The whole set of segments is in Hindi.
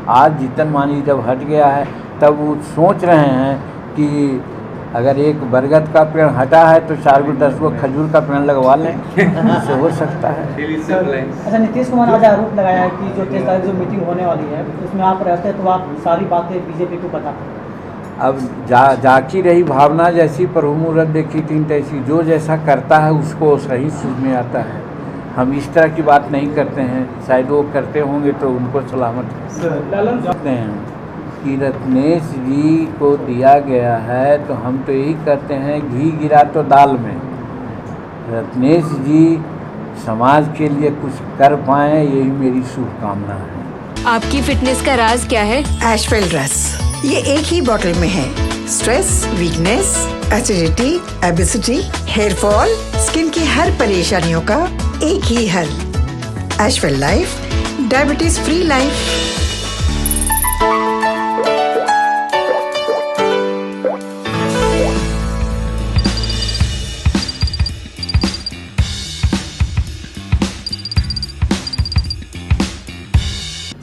आज जीतन मांझी जब हट गया है तब वो सोच रहे हैं कि अगर एक बरगद का पेड़ हटा है तो 4 को 10 को खजूर का पेड़ लगवा लें, इससे हो सकता है। अच्छा, नीतीश कुमार आज आरोप लगाया है कि जो 23 तारीख जो मीटिंग होने वाली है उसमें आप रहते हैं तो आप सारी बातें बीजेपी को बताते हैं। अब जाकी रही भावना जैसी प्रभु मुहूर्त देखी तीन तैसी, जो जैसा करता है उसको सही सूझ में आता है। हम इस तरह की बात नहीं करते हैं, शायद वो करते होंगे तो उनको सलामत करते हैं कि रत्नेश जी को दिया गया है तो हम तो यही कहते हैं घी गिरा तो दाल में। रत्नेश जी समाज के लिए कुछ कर पाएँ, यही मेरी शुभकामना है। आपकी फिटनेस का राज क्या है? एशवेल रस, ये एक ही बोतल में है। Stress, weakness, acidity, obesity, hair fall, skin की हर परेशानियों का एक ही हल। एशवेल life, diabetes free life.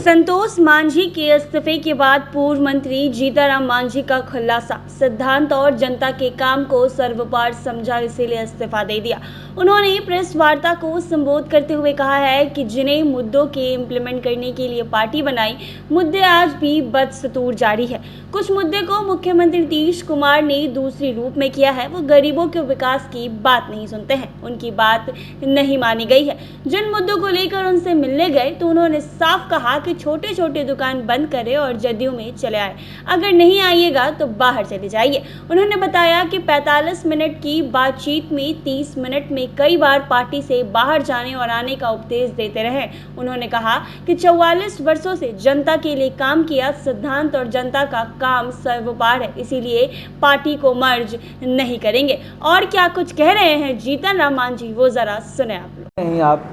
Santosh Manjhi के इस्तीफे के बाद पूर्व मंत्री जीतनराम मांझी का खुलासा, सिद्धांत और जनता के काम को सर्वोपरि समझा, इसीलिए इस्तीफा दे दिया। उन्होंने प्रेस वार्ता को संबोधित करते हुए कहा है कि जिन्हें मुद्दों के इम्प्लीमेंट करने के लिए पार्टी बनाई, मुद्दे आज भी बदस्तूर जारी है। कुछ मुद्दे को मुख्यमंत्री नीतीश कुमार ने दूसरी रूप में किया है। वो गरीबों के विकास की बात नहीं सुनते हैं, उनकी बात नहीं मानी गई है। जिन मुद्दों को लेकर उनसे मिलने गए तो उन्होंने साफ कहा कि छोटे छोटे दुकान बंद करें और जदयू में चले आए, अगर नहीं आइएगा तो बाहर चले जाइए। उन्होंने बताया कि 45 मिनट की बातचीत में 30 मिनट में कई बार पार्टी से बाहर जाने और आने का उपदेश देते रहे। उन्होंने कहा कि 44 वर्षों से जनता के लिए काम किया, सिद्धांत और जनता का काम सर्वोपरि है, इसीलिए पार्टी को मर्ज नहीं करेंगे। और क्या कुछ कह रहे हैं जीतनराम मांझी, वो जरा सुने आप लोग। नहीं, आप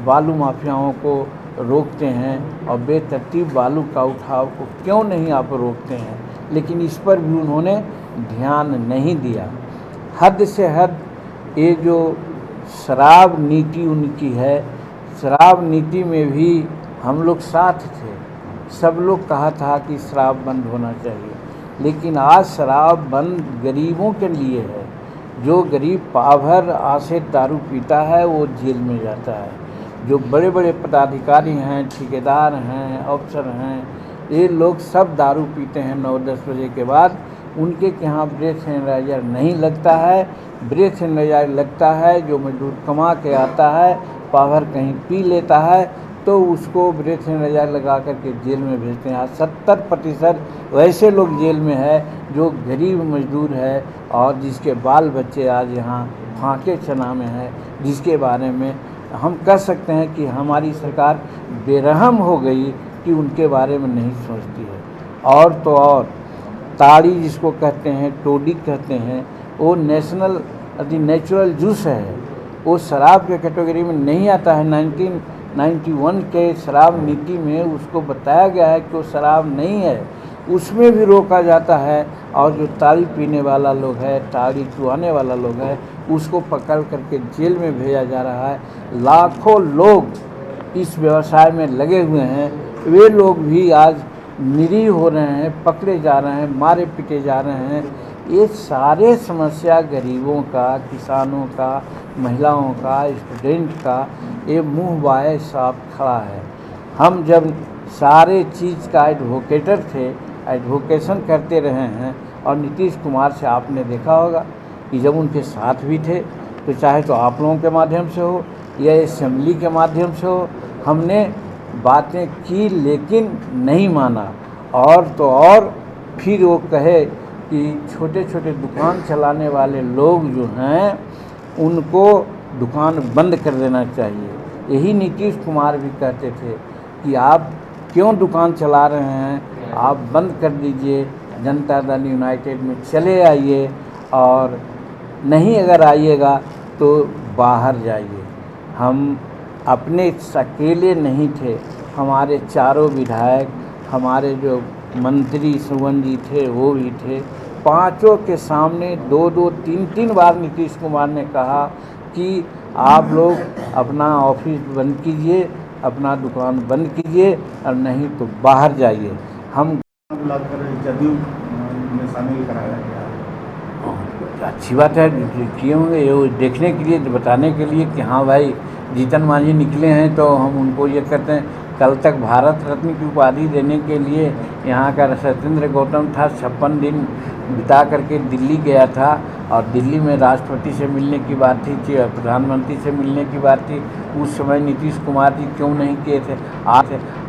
बालू माफियाओं को रोकते हैं और बेतरतीब बालू का उठाव को क्यों नहीं आप रोकते हैं, लेकिन इस पर भी उन्होंने ध्यान नहीं दिया। हद से हद ये जो शराब नीति उनकी है, शराब नीति में भी हम लोग साथ थे। सब लोग कहा था कि शराब बंद होना चाहिए, लेकिन आज शराब बंद गरीबों के लिए है। जो गरीब पाभर आसे दारू पीता है वो जेल में जाता है। जो बड़े बड़े पदाधिकारी हैं, ठेकेदार हैं, अफसर हैं, ये लोग सब दारू पीते हैं 9-10 बजे के बाद। उनके यहाँ ब्रेथ एनालाइजर नहीं लगता है। ब्रेथ एनालाइजर लगता है जो मजदूर कमा के आता है, पावर कहीं पी लेता है तो उसको ब्रेथ एनालाइजर लगा करके जेल में भेजते हैं। 70% वैसे लोग जेल में है जो गरीब मजदूर है और जिसके बाल बच्चे आज यहाँ फांके चना में है, जिसके बारे में हम कह सकते हैं कि हमारी सरकार बेरहम हो गई कि उनके बारे में नहीं सोचती है। और तो और ताड़ी जिसको कहते हैं, टोडी कहते हैं, वो नेचुरल जूस है, वो शराब के कैटेगरी में नहीं आता है। 1991 के शराब नीति में उसको बताया गया है कि वो शराब नहीं है, उसमें भी रोका जाता है। और जो ताड़ी पीने वाला लोग है, ताड़ी चुहाने वाला लोग है, उसको पकड़ करके जेल में भेजा जा रहा है। लाखों लोग इस व्यवसाय में लगे हुए हैं, वे लोग भी आज निरीह हो रहे हैं, पकड़े जा रहे हैं, मारे पीटे जा रहे हैं। ये सारे समस्या गरीबों का, किसानों का, महिलाओं का, स्टूडेंट का, ये मुँह बाए साफ खड़ा है। हम जब सारे चीज़ का एडवोकेटर थे, एडवोकेशन करते रहे हैं, और नीतीश कुमार से आपने देखा होगा कि जब उनके साथ भी थे तो चाहे तो आप लोगों के माध्यम से हो या असेंबली के माध्यम से हो, हमने बातें की लेकिन नहीं माना। और तो और फिर वो कहे कि छोटे छोटे दुकान चलाने वाले लोग जो हैं उनको दुकान बंद कर देना चाहिए। यही नीतीश कुमार भी कहते थे कि आप क्यों दुकान चला रहे हैं, आप बंद कर दीजिए, जनता दल यूनाइटेड में चले आइए, और नहीं अगर आइएगा तो बाहर जाइए। हम अपने अकेले नहीं थे, हमारे चारों विधायक, हमारे जो मंत्री सुवन जी थे वो भी थे। पांचों के सामने 2-2, 3-3 बार नीतीश कुमार ने कहा कि आप लोग अपना ऑफिस बंद कीजिए, अपना दुकान बंद कीजिए और नहीं तो बाहर जाइए। हम बुलाकर जदयू में शामिल कराया गया। अच्छी बात है, किए होंगे ये देखने के लिए, बताने के लिए कि हाँ भाई जीतन मांझी निकले हैं तो हम उनको ये करते हैं। कल तक भारत रत्न की उपाधि देने के लिए यहाँ का सत्येंद्र गौतम था, 56 दिन बिता करके दिल्ली गया था और दिल्ली में राष्ट्रपति से मिलने की बात थी, प्रधानमंत्री से मिलने की बात थी। उस समय नीतीश कुमार जी क्यों नहीं किए थे?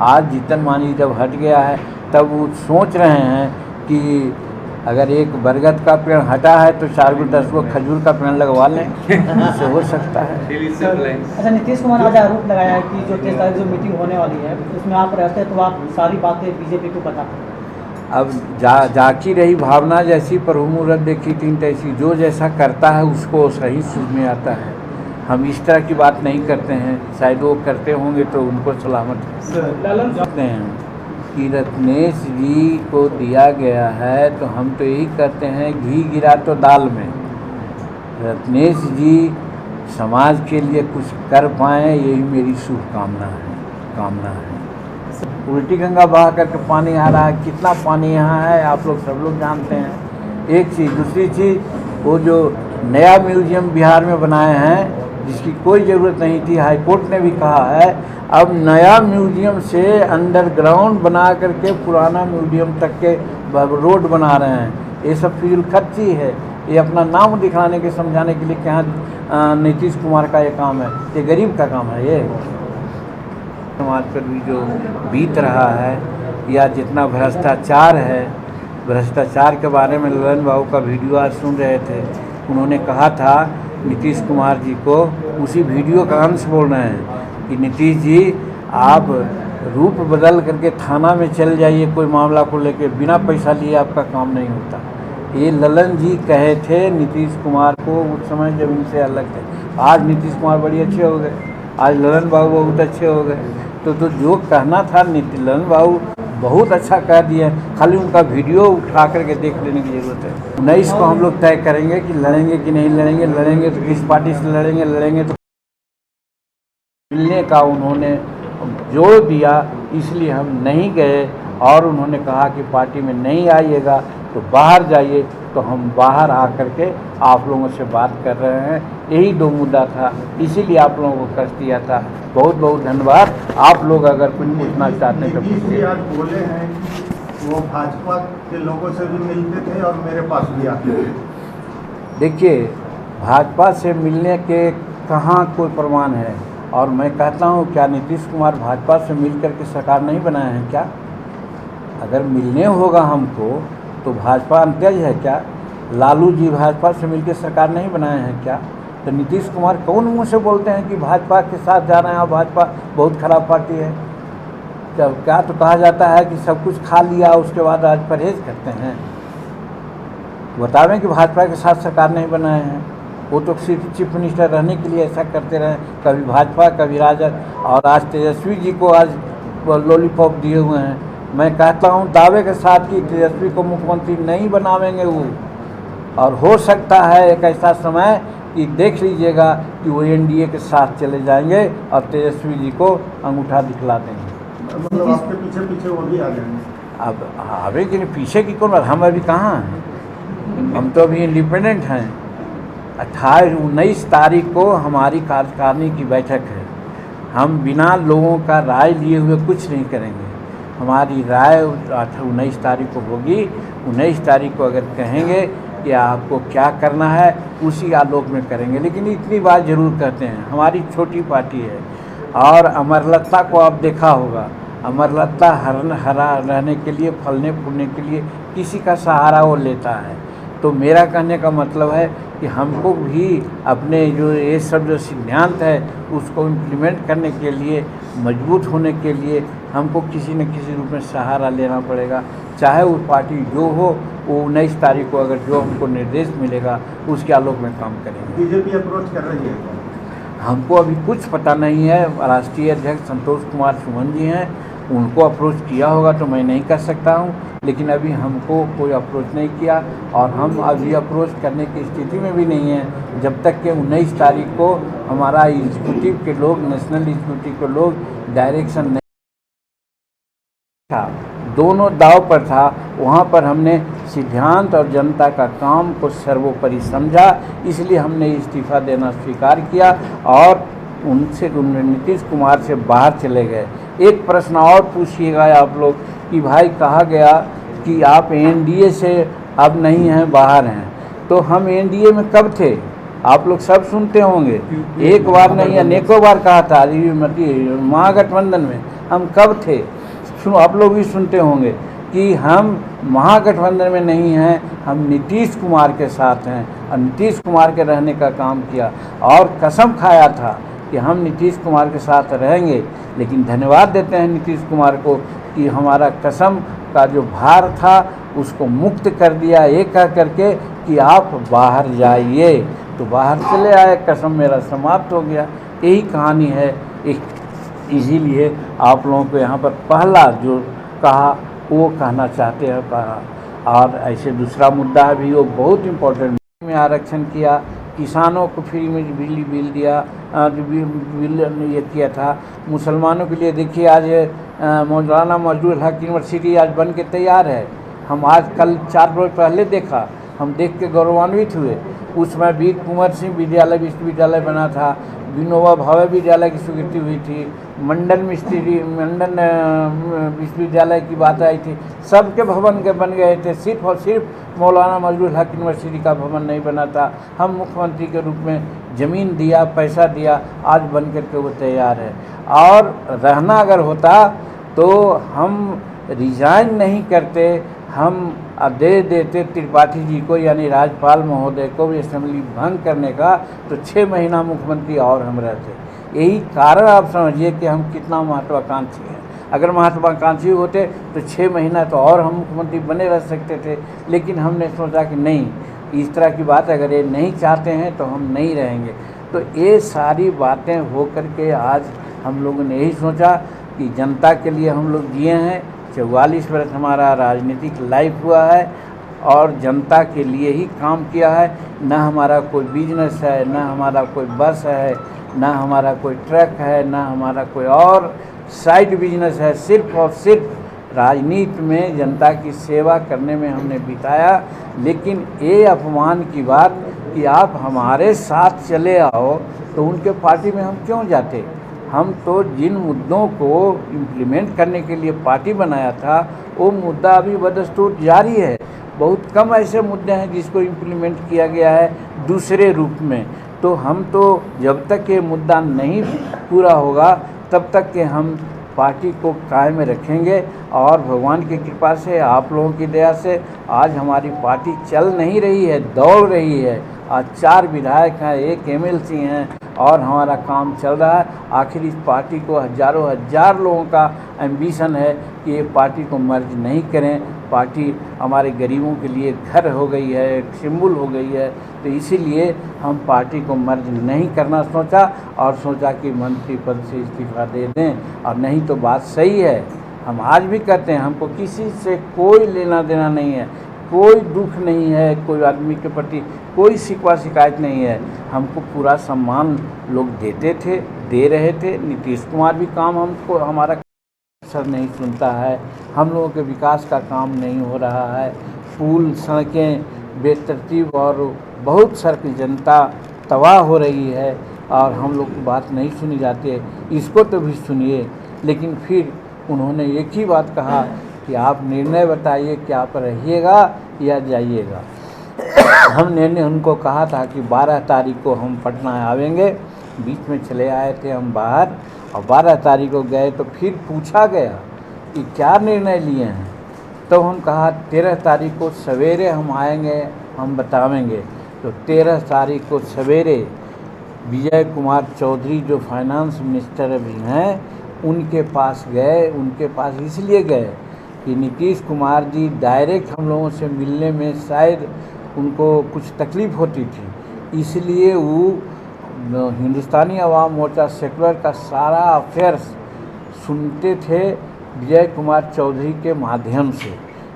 आज जीतन मांझी जब हट गया है तब वो सोच रहे हैं कि अगर एक बरगद का पेड़ हटा है तो 4 को 10 को खजूर का पेड़ लगवा लें, इससे हो सकता है। अच्छा, नीतीश कुमार ने आज आरोप लगाया है कि जो 23 तारीख जो मीटिंग होने वाली है उसमें आप रहते तो आप सारी बातें बीजेपी को बताते। अब जाकी रही भावना जैसी प्रभु मुहूर्त देखी तीन तैसी, जो जैसा करता है उसको सही सूझ में आता है। हम इस तरह की बात नहीं करते हैं, शायद वो करते होंगे तो उनको सलामत करते हैं कि रत्नेश जी को दिया गया है तो हम तो यही कहते हैं घी गिरा तो दाल में। रत्नेश जी समाज के लिए कुछ कर पाएँ, यही मेरी शुभकामना है। उल्टी गंगा बहा करके पानी आ रहा है, कितना पानी यहाँ है आप लोग सब लोग जानते हैं। एक चीज़, दूसरी चीज़, वो जो नया म्यूजियम बिहार में बनाए हैं जिसकी कोई ज़रूरत नहीं थी, हाई कोर्ट ने भी कहा है अब नया म्यूजियम से अंडरग्राउंड बना करके पुराना म्यूजियम तक के रोड बना रहे हैं। ये सब फिजूल खर्ची है, ये अपना नाम दिखाने के समझाने के लिए कि हाँ नीतीश कुमार का ये काम है, ये गरीब का काम है। ये समाज पर भी जो बीत रहा है या जितना भ्रष्टाचार है, भ्रष्टाचार के बारे में ललन बाबू का वीडियो आज सुन रहे थे। उन्होंने कहा था नीतीश कुमार जी को, उसी वीडियो का अंश बोल रहे हैं कि नीतीश जी आप रूप बदल करके थाना में चल जाइए कोई मामला को लेकर, बिना पैसा लिए आपका काम नहीं होता। ये ललन जी कहे थे नीतीश कुमार को उस समय जब इनसे अलग थे। आज नीतीश कुमार बड़ी अच्छे हो गए, आज ललन बाबू बहुत अच्छे हो गए। तो जो कहना था ललन बाबू बहुत अच्छा कह दिया, खाली उनका वीडियो उठा करके देख लेने की ज़रूरत है। 19 को हम लोग तय करेंगे कि लड़ेंगे कि नहीं लड़ेंगे। लड़ेंगे तो किस पार्टी से लड़ेंगे तो मिलने का उन्होंने जोर दिया, इसलिए हम नहीं गए। और उन्होंने कहा कि पार्टी में नहीं आइएगा तो बाहर जाइए, तो हम बाहर आकर के आप लोगों से बात कर रहे हैं। यही 2 मुद्दा था, इसीलिए आप लोगों को कष्ट दिया था। बहुत बहुत धन्यवाद। आप लोग अगर कुछ पूछना चाहते हैं तो पूछिए। आज बोले हैं कि वो भाजपा के लोगों से भी मिलते थे और मेरे पास भी आते थे। देखिए, भाजपा से मिलने के कहाँ कोई प्रमाण है? और मैं कहता हूँ, क्या नीतीश कुमार भाजपा से मिल करके सरकार नहीं बनाए हैं क्या? अगर मिलने होगा हमको तो भाजपा अंत्यज है क्या? लालू जी भाजपा से मिलकर सरकार नहीं बनाए हैं क्या? तो नीतीश कुमार कौन मुँह से बोलते हैं कि भाजपा के साथ जा रहे हैं और भाजपा बहुत खराब पार्टी है? जब क्या तो कहा जाता है कि सब कुछ खा लिया उसके बाद आज परहेज करते हैं। बतावें कि भाजपा के साथ सरकार नहीं बनाए हैं। वो तो सिर्फ चीफ मिनिस्टर रहने के लिए ऐसा करते रहे, कभी भाजपा कभी राजद। और आज तेजस्वी जी को आज लॉलीपॉप दिए हुए हैं। मैं कहता हूँ दावे के साथ कि तेजस्वी को मुख्यमंत्री नहीं बनावेंगे वो, और हो सकता है एक ऐसा समय कि देख लीजिएगा कि वो एनडीए के साथ चले जाएंगे और तेजस्वी जी को अंगूठा दिखला देंगे। मतलब आपके पीछे पीछे वो भी आ जाएंगे। अब आवे कि पीछे की कौन बात, हम अभी कहाँ हैं? हम तो अभी इंडिपेंडेंट हैं। 19 तारीख को हमारी कार्यकारिणी की बैठक है। हम बिना लोगों का राय लिए हुए कुछ नहीं करेंगे। हमारी राय 19 तारीख को होगी। 19 तारीख को अगर कहेंगे कि आपको क्या करना है उसी आलोक में करेंगे। लेकिन इतनी बात ज़रूर कहते हैं, हमारी छोटी पार्टी है। और अमरलता को आप देखा होगा, अमरलता हरा रहने के लिए, फलने फूलने के लिए किसी का सहारा वो लेता है। तो मेरा कहने का मतलब है कि हमको भी अपने जो ये सब जो सिद्धांत है उसको इम्प्लीमेंट करने के लिए, मजबूत होने के लिए हमको किसी न किसी रूप में सहारा लेना पड़ेगा। चाहे वो पार्टी जो हो, वो 19 तारीख को अगर जो हमको निर्देश मिलेगा उसके आलोक में काम करेंगे। बीजेपी अप्रोच कर रही है? हमको अभी कुछ पता नहीं है। राष्ट्रीय अध्यक्ष संतोष कुमार सुमन जी हैं, उनको अप्रोच किया होगा तो मैं नहीं कर सकता हूँ। लेकिन अभी हमको कोई अप्रोच नहीं किया और हम अभी अप्रोच करने की स्थिति में भी नहीं हैं जब तक कि 19 तारीख को हमारा एग्जीक्यूटिव के लोग, नेशनल एग्जीक्यूटिव के लोग डायरेक्शन नहीं था, दोनों दाव पर था। वहाँ पर हमने सिद्धांत और जनता का काम को सर्वोपरि समझा, इसलिए हमने इस्तीफ़ा देना स्वीकार किया और उनसे नीतीश कुमार से बाहर चले गए। एक प्रश्न और पूछिएगा आप लोग कि भाई कहा गया कि आप एनडीए से अब नहीं हैं, बाहर हैं, तो हम एनडीए में कब थे? आप लोग सब सुनते होंगे, एक बार नहीं अनेकों बार कहा था महागठबंधन में हम कब थे। सुनो, आप लोग भी सुनते होंगे कि हम महागठबंधन में नहीं हैं, हम नीतीश कुमार के साथ हैं और नीतीश कुमार के रहने का काम किया और कसम खाया था कि हम नीतीश कुमार के साथ रहेंगे। लेकिन धन्यवाद देते हैं नीतीश कुमार को कि हमारा कसम का जो भार था उसको मुक्त कर दिया, ये कह करके कि आप बाहर जाइए, तो बाहर चले आए, कसम मेरा समाप्त हो गया। यही कहानी है। इसीलिए आप लोगों को यहाँ पर पहला जो कहा वो कहना चाहते हैं कहा। और ऐसे दूसरा मुद्दा है भी, वो बहुत इम्पोर्टेंट में आरक्षण किया, किसानों को फ्री में बिजली बिल दिया, बिल ये किया था। मुसलमानों के लिए देखिए आज मौलाना मजदूर हक यूनिवर्सिटी आज बन के तैयार है। हम आज कल 4 रोज पहले देखा, हम देख के गौरवान्वित हुए। उसमें वीर कुंवर सिंह विद्यालय विश्वविद्यालय बना था, विनोबा भावे विद्यालय की स्वीकृति हुई थी, मंडल विश्वविद्यालय की बात आई थी, सबके भवन के बन गए थे। सिर्फ और सिर्फ मौलाना मजदूर हक यूनिवर्सिटी का भवन नहीं बना था। हम मुख्यमंत्री के रूप में ज़मीन दिया, पैसा दिया, आज बन करके वो तैयार है। और रहना अगर होता तो हम रिजाइन नहीं करते, हम दे देते त्रिपाठी जी को यानी राज्यपाल महोदय को असेंबली भंग करने का, तो 6 महीना मुख्यमंत्री और हम रहते। यही कारण आप समझिए कि हम कितना महत्वाकांक्षी हैं। अगर महत्वाकांक्षी होते तो 6 महीना तो और हम मुख्यमंत्री बने रह सकते थे, लेकिन हमने सोचा कि नहीं, इस तरह की बात अगर ये नहीं चाहते हैं तो हम नहीं रहेंगे। तो ये सारी बातें हो कर के आज हम लोगों ने यही सोचा कि जनता के लिए हम लोग जिए हैं। 44 वर्ष हमारा राजनीतिक लाइफ हुआ है और जनता के लिए ही काम किया है। न हमारा कोई बिजनेस है, न हमारा कोई बस है, न हमारा कोई ट्रक है, न हमारा कोई और साइड बिजनेस है। सिर्फ और सिर्फ राजनीति में जनता की सेवा करने में हमने बिताया। लेकिन ये अपमान की बात कि आप हमारे साथ चले आओ, तो उनके पार्टी में हम क्यों जाते? हम तो जिन मुद्दों को इम्प्लीमेंट करने के लिए पार्टी बनाया था वो मुद्दा अभी बदस्तूर जारी है। बहुत कम ऐसे मुद्दे हैं जिसको इम्प्लीमेंट किया गया है दूसरे रूप में। तो हम तो जब तक ये मुद्दा नहीं पूरा होगा तब तक के हम पार्टी को कायम रखेंगे। और भगवान की कृपा से, आप लोगों की दया से आज हमारी पार्टी चल नहीं रही है, दौड़ रही है। आज 4 विधायक हैं, 1 MLC हैं और हमारा काम चल रहा है। आखिर इस पार्टी को हज़ारों हज़ार लोगों का एम्बिशन है कि ये पार्टी को मर्ज नहीं करें। पार्टी हमारे गरीबों के लिए घर हो गई है, एक सिंबल हो गई है। तो इसीलिए हम पार्टी को मर्ज नहीं करना सोचा और सोचा कि मंत्री पद से इस्तीफा दे दें। और नहीं तो बात सही है, हम आज भी कहते हैं हमको किसी से कोई लेना देना नहीं है, कोई दुख नहीं है, कोई आदमी के प्रति कोई शिकवा शिकायत नहीं है। हमको पूरा सम्मान लोग देते थे, दे रहे थे। नीतीश कुमार भी काम हमको हमारा सर नहीं सुनता है, हम लोगों के विकास का काम नहीं हो रहा है। पुल सड़कें बेतरतीब और बहुत सड़क जनता तबाह हो रही है और हम लोग की बात नहीं सुनी जाती है। इसको तो भी सुनिए। लेकिन फिर उन्होंने एक ही बात कहा कि आप निर्णय बताइए कि आप रहिएगा या जाइएगा। हमने उनको कहा था कि 12 तारीख को हम पटना आवेंगे। बीच में चले आए थे हम बाहर और 12 तारीख को गए तो फिर पूछा गया कि क्या निर्णय लिए हैं। तो हम कहा 13 तारीख को सवेरे हम आएंगे, हम बतावेंगे। तो 13 तारीख को सवेरे विजय कुमार चौधरी जो फाइनेंस मिनिस्टर अभी हैं उनके पास गए। उनके पास इसलिए गए कि नीतीश कुमार जी डायरेक्ट हम लोगों से मिलने में शायद उनको कुछ तकलीफ़ होती थी, इसलिए वो हिंदुस्तानी अवाम मोर्चा सेकुलर का सारा अफेयर्स सुनते थे विजय कुमार चौधरी के माध्यम से।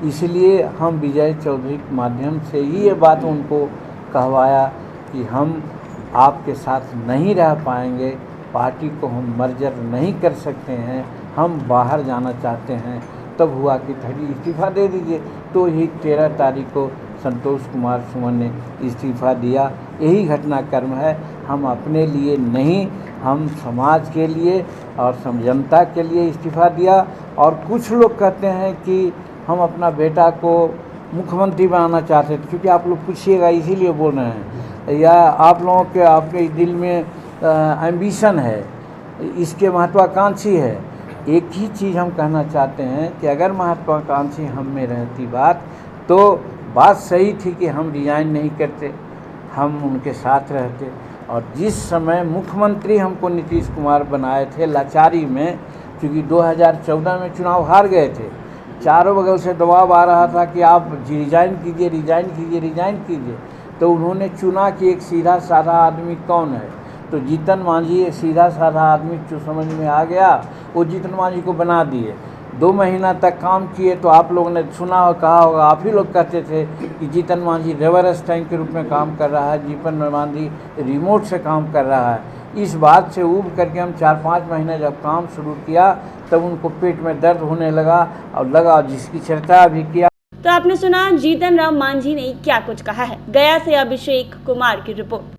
इसलिए हम विजय चौधरी के माध्यम से ही ये बात उनको कहवाया कि हम आपके साथ नहीं रह पाएंगे, पार्टी को हम मर्जर नहीं कर सकते हैं, हम बाहर जाना चाहते हैं। तब हुआ कि थड़ी इस्तीफ़ा दे दीजिए। तो यही 13 तारीख को संतोष कुमार सुमन ने इस्तीफ़ा दिया। यही घटनाक्रम है। हम अपने लिए नहीं, हम समाज के लिए और जनता के लिए इस्तीफ़ा दिया। और कुछ लोग कहते हैं कि हम अपना बेटा को मुख्यमंत्री बनाना चाहते थे, क्योंकि आप लोग पूछिएगा इसीलिए बोल रहे हैं, या आप लोगों के आपके दिल में एम्बिशन है, इसके महत्वाकांक्षी है। एक ही चीज़ हम कहना चाहते हैं कि अगर महत्वाकांक्षी हम में रहती बात, तो बात सही थी कि हम रिजाइन नहीं करते, हम उनके साथ रहते। और जिस समय मुख्यमंत्री हमको नीतीश कुमार बनाए थे लाचारी में, क्योंकि 2014 में चुनाव हार गए थे, चारों बगल से दबाव आ रहा था कि आप रिजाइन कीजिए, रिजाइन कीजिए, रिजाइन कीजिए। तो उन्होंने चुना कि एक सीधा साधा आदमी कौन है, तो जीतन मांझी एक सीधा साधा आदमी जो समझ में आ गया, वो जीतन मांझी को बना दिए। 2 महीना तक काम किए। तो आप लोगों ने सुना हो, कहा होगा, आप ही लोग कहते थे कि जीतन मांझी रेवरस टैंक के रूप में काम कर रहा है, जीतन मांझी रिमोट से काम कर रहा है। इस बात से ऊब करके हम 4-5 महीने जब काम शुरू किया, तब उनको पेट में दर्द होने लगा और लगा, जिसकी चर्चा भी किया। तो आपने सुना जीतन राम मांझी ने क्या कुछ कहा है। गया से अभिषेक कुमार की रिपोर्ट।